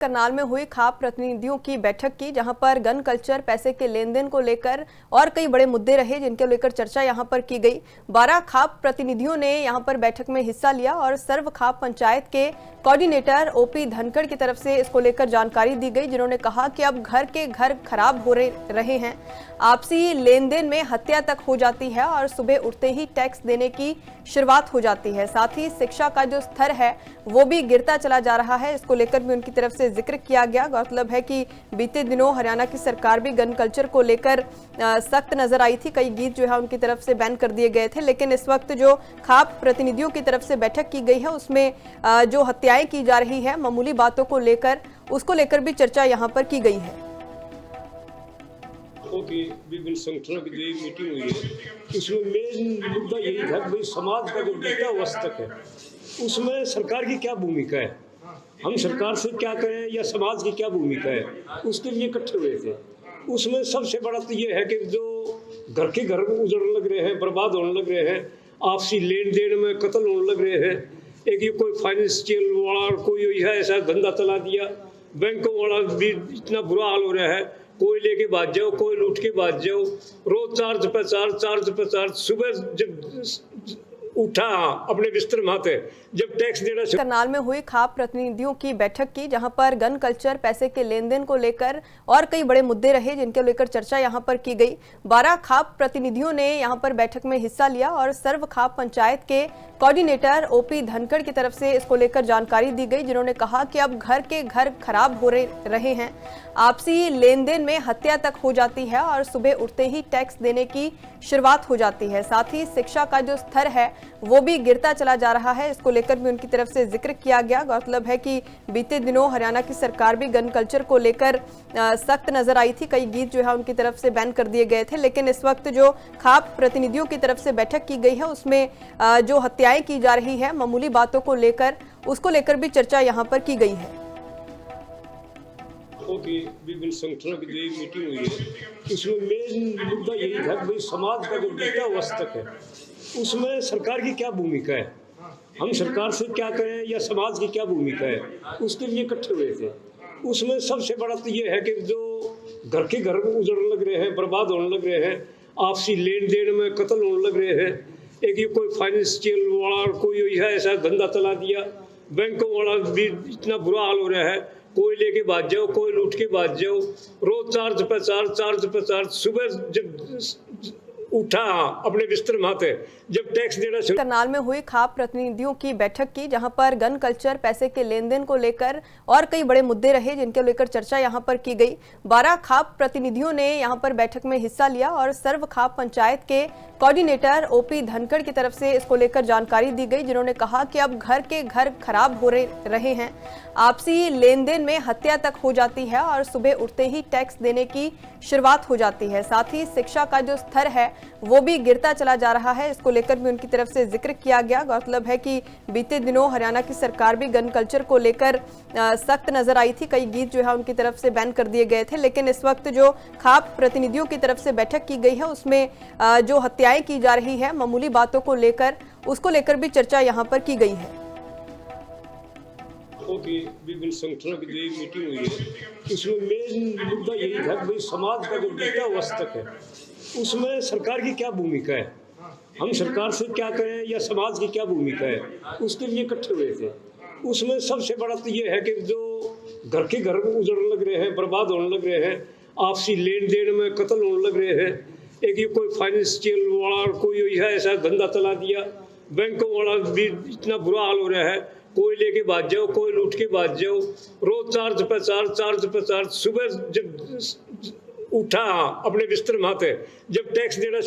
करनाल में हुई खाप प्रतिनिधियों की बैठक की, जहां पर गन कल्चर, पैसे के लेन देन को लेकर और कई बड़े मुद्दे रहे जिनके लेकर चर्चा यहां पर की गई। 12 खाप प्रतिनिधियों ने यहां पर बैठक में हिस्सा लिया और सर्व खाप पंचायत के कोऑर्डिनेटर ओपी धनखड़ की तरफ से इसको लेकर जानकारी दी गई, जिन्होंने कहा कि अब घर के घर खराब हो रहे हैं, आपसी लेन देन में हत्या तक हो जाती है और सुबह उठते ही टैक्स देने की शुरुआत हो जाती है। साथ ही शिक्षा का जो स्तर है वो भी गिरता चला जा रहा है, इसको लेकर भी उनकी तरफ से जिक्र किया गया। गौरतलब है कि बीते दिनों हरियाणा की सरकार भी गन कल्चर को लेकर सख्त नजर आई थी। कई गीत जो है उनकी तरफ से बैन कर दिए गए थे, लेकिन इस वक्त जो खाप प्रतिनिधियों की तरफ से बैठक की गई है उसमें जो हत्याएं की जा रही है मामूली बातों को लेकर, उसको लेकर भी चर्चा यहाँ पर की गई है। की विभिन्न संगठनों की जो मीटिंग हुई है उसमें मेन मुद्दा यही था कि भाई समाज का जो वृद्धावस्थक है उसमें सरकार की क्या भूमिका है, हम सरकार से क्या करें या समाज की क्या भूमिका है, उसके लिए इकट्ठे हुए थे। उसमें सबसे बड़ा तो ये है कि जो घर के घर उजड़ने लग रहे हैं, बर्बाद होने लग रहे हैं, आपसी लेन देन में कत्ल होने लग रहे हैं। एक ये कोई फाइनेंशियल वाला कोई है ऐसा धंधा चला दिया, बैंकों वाला भी इतना बुरा हाल हो रहा है, कोई लेके भाग जाओ, कोई लूट के भाग जाओ, रोज चार्ज पे चार्ज। सुबह जब उठा अपने बिस्तर माथे जब टैक्स देना। करनाल में हुई खाप प्रतिनिधियों की बैठक की, जहां पर गन कल्चर, पैसे के लेन देन को लेकर और कई बड़े मुद्दे रहे जिनके लेकर चर्चा यहां पर की गई। 12 खाप प्रतिनिधियों ने यहां पर बैठक में हिस्सा लिया और सर्व खाप पंचायत के कोऑर्डिनेटर ओपी धनखड़ की तरफ से इसको लेकर जानकारी दी गई, जिन्होंने कहा कि अब घर के घर खराब हो रहे हैं, आपसी लेन देन में हत्या तक हो जाती है और सुबह उठते ही टैक्स देने की शुरुआत हो जाती है। साथ ही शिक्षा का जो स्तर है वो भी गिरता चला जा रहा है, इसको लेकर भी उनकी तरफ से जिक्र किया गया। गौरतलब है कि बीते दिनों हरियाणा की सरकार भी गन कल्चर को लेकर सख्त नजर आई थी। कई गीत जो है उनकी तरफ से बैन कर दिए गए थे, लेकिन इस वक्त जो खाप प्रतिनिधियों की तरफ से बैठक की गई है उसमें जो हत्याएं की जा रही है मामूली बातों को लेकर, उसको लेकर भी चर्चा यहाँ पर की गई है। की विभिन्न संगठनों की जो मीटिंग हुई है उसमें मेन मुद्दा यही था कि भाई समाज का जो वृद्धावस्थक है उसमें सरकार की क्या भूमिका है, हम सरकार से क्या करें या समाज की क्या भूमिका है, उसके लिए इकट्ठे हुए थे। उसमें सबसे बड़ा तो ये है कि जो घर के घर उजड़ने लग रहे हैं, बर्बाद होने लग रहे हैं, आपसी लेन देन में कत्ल होने लग रहे हैं। एक ये कोई फाइनेंशियल वाला कोई है ऐसा धंधा चला दिया, बैंकों वाला भी इतना बुरा हाल हो रहा है, कोई लेके भाग जाओ, कोई लूट के भाग जाओ, रोज चार्ज पे चार्ज। सुबह जब उठा अपने बिस्तर माथे जब टैक्स देना। करनाल में हुई खाप प्रतिनिधियों की बैठक की, जहां पर गन कल्चर, पैसे के लेन देन को लेकर और कई बड़े मुद्दे रहे जिनके लेकर चर्चा यहां पर की गई। 12 खाप प्रतिनिधियों ने यहां पर बैठक में हिस्सा लिया और सर्व खाप पंचायत के कोऑर्डिनेटर ओपी धनखड़ की तरफ से इसको लेकर जानकारी दी गई, जिन्होंने कहा कि अब घर के घर खराब हो रहे हैं, आपसी लेन देन में हत्या तक हो जाती है और सुबह उठते ही टैक्स देने की शुरुआत हो जाती है। साथ ही शिक्षा का जो स्तर है वो भी गिरता चला जा रहा है, इसको लेकर भी उनकी तरफ से जिक्र किया गया। गौरतलब है कि बीते दिनों हरियाणा की सरकार भी गन कल्चर को लेकर सख्त नजर आई थी। कई गीत जो है उनकी तरफ से बैन कर दिए गए थे, लेकिन इस वक्त जो खाप प्रतिनिधियों की तरफ से बैठक की गई है उसमें जो हत्याएं की जा रही है मामूली बातों को लेकर, उसको लेकर भी चर्चा यहाँ पर की गई है। की विभिन्न संगठनों की जो मीटिंग हुई है उसमें मेन मुद्दा यही था कि भाई समाज का जो वृद्धावस्थक है उसमें सरकार की क्या भूमिका है, हम सरकार से क्या करें या समाज की क्या भूमिका है, उसके लिए इकट्ठे हुए थे। उसमें सबसे बड़ा तो ये है कि जो घर के घर उजड़ने लग रहे हैं, बर्बाद होने लग रहे हैं, आपसी लेन देन में कत्ल होने लग रहे हैं। एक ये कोई फाइनेंशियल वाला कोई है ऐसा धंधा चला दिया, बैंकों वाला भी इतना बुरा हाल हो रहा है, कोई लेके भाग जाओ, कोई लूट के भाग जाओ, रोज चार्ज पे चार्ज। सुबह जब उठा अपने बिस्तर माथे जब टैक्स देना।